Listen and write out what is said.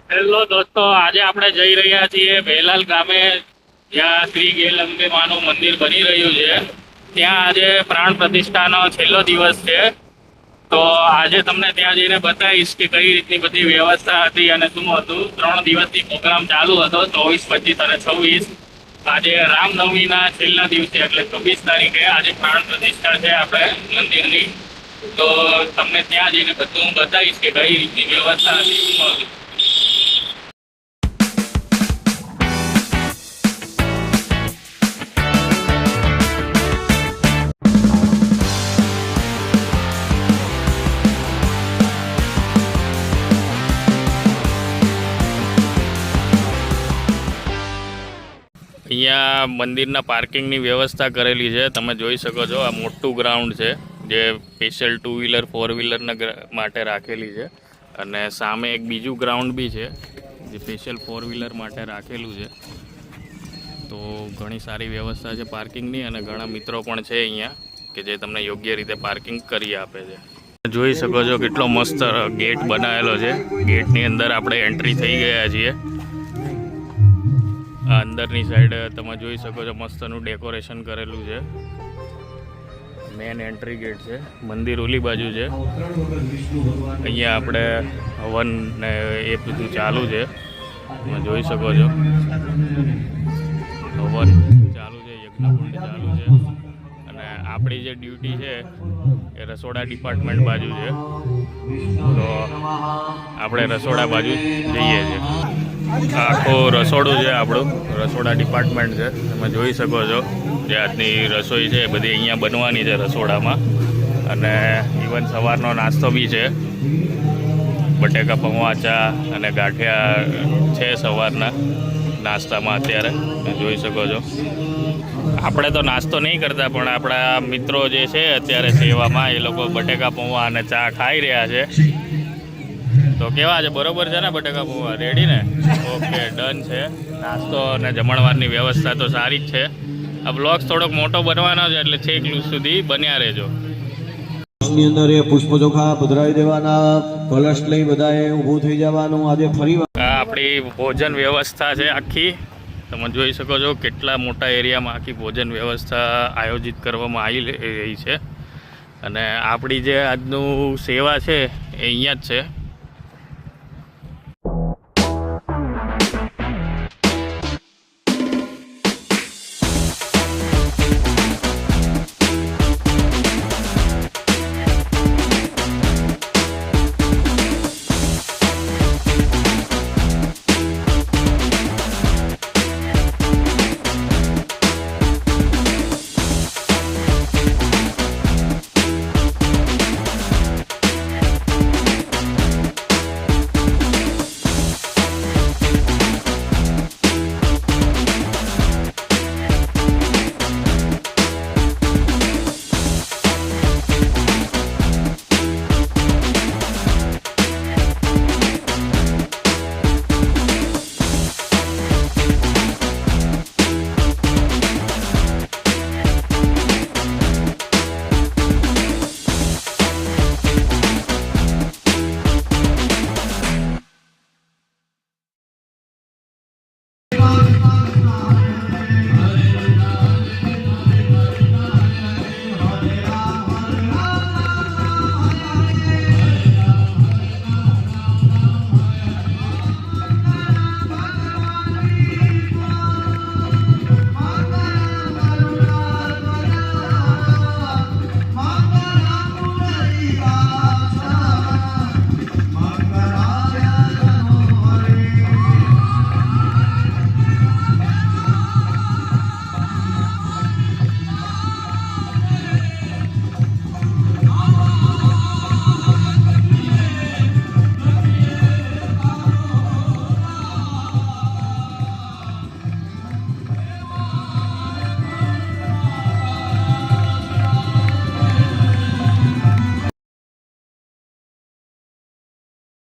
Hello દોસ્તો, આજે આપણે જઈ રહ્યા છીએ વેલાલ ગામે, જ્યાં શ્રી ગેલંબે માનું મંદિર બની રહ્યું છે. ત્યાં આજે પ્રાણ પ્રતિષ્ઠાનો છેલ્લો દિવસ છે. તો આજે તમને ત્યાં જઈને બતાવીશ કે કઈ રીતની બધી વ્યવસ્થા હતી અને શું હતું. 3 દિવસથી પ્રોગ્રામ ચાલુ હતો, 24, 25 અને 26. આજે રામનવમીના છેલ્લા દિવસે એટલે 26 તારીખે આજે પ્રાણ પ્રતિષ્ઠા છે આપણે મંદિરની. તો તમને ત્યાં જઈને બધું હું બતાવીશ કે કઈ રીતની વ્યવસ્થા હતી, શું હતું. અહીંયા મંદિરના પાર્કિંગની વ્યવસ્થા કરેલી છે. તમે જોઈ શકો છો, આ મોટું ગ્રાઉન્ડ છે જે સ્પેશિયલ 2 વ્હીલર 4 વ્હીલરના માટે રાખેલી છે. અને સામે એક બીજું ગ્રાઉન્ડ બી છે જે સ્પેશિયલ 4 વ્હીલર માટે રાખેલું છે. તો ઘણી સારી વ્યવસ્થા છે પાર્કિંગની, અને ઘણા મિત્રો પણ છે અહીંયા કે જે તમને યોગ્ય રીતે પાર્કિંગ કરી આપે છે. જોઈ શકો છો કેટલો મસ્ત ગેટ બનાવેલો છે. ગેટની અંદર આપણે એન્ટ્રી થઈ ગયા છીએ. અંદરની સાઈડ તમે જોઈ શકો છો મસ્તનું ડેકોરેશન કરેલું છે. મેન એન્ટ્રી ગેટ છે. મંદિર ઓલી બાજુ છે. અહીંયા આપણે હવન ને એ બધું ચાલુ છે. તમે જોઈ શકો છો હવન ચાલુ છે, યજ્ઞકુંડ ચાલુ છે. અને આપણી જે ડ્યુટી છે એ રસોડા ડિપાર્ટમેન્ટ બાજુ છે. તો આપણે રસોડા બાજુ જઈએ છીએ. આખું રસોડું છે, આપણું રસોડા ડિપાર્ટમેન્ટ છે. તમે જોઈ શકો છો જે આજની રસોઈ છે એ બધી અહીંયા બનવાની છે રસોડામાં. અને ઇવન સવારનો નાસ્તો બી છે. બટેકા પૌવા, ચા અને ગાંઠિયા છે સવારના નાસ્તામાં અત્યારે. તમે જોઈ શકો છો. આપણે તો નાસ્તો નહીં કરતા, પણ આપણા મિત્રો જે છે અત્યારે સેવામાં, એ લોકો બટેકા પૌવા અને ચા ખાઈ રહ્યા છે. તો કેવા છે? બરોબર છે ને બટેકા પૌવા? રેડી ને? ઓકે, ડન છે. નાસ્તો અને જમણવારની વ્યવસ્થા તો સારી જ છે. આ બ્લોગ થોડોક મોટો બનવાનો છે એટલે છેક સુધી બન્યા રહેજો. ની અંદર એ પુષ્પ ચોખા પધરાવી દેવાના, કલશ લઈ બધાએ ઊભું થઈ જવાનું. આજે ફરી આપણી ભોજન વ્યવસ્થા છે આખી. તમે જોઈ શકો છો કેટલા મોટા એરિયામાં આખી ભોજન વ્યવસ્થા આયોજિત કરવામાં આવી રહી છે. અને આપણી જે આજનું સેવા છે એ અહીંયા જ છે.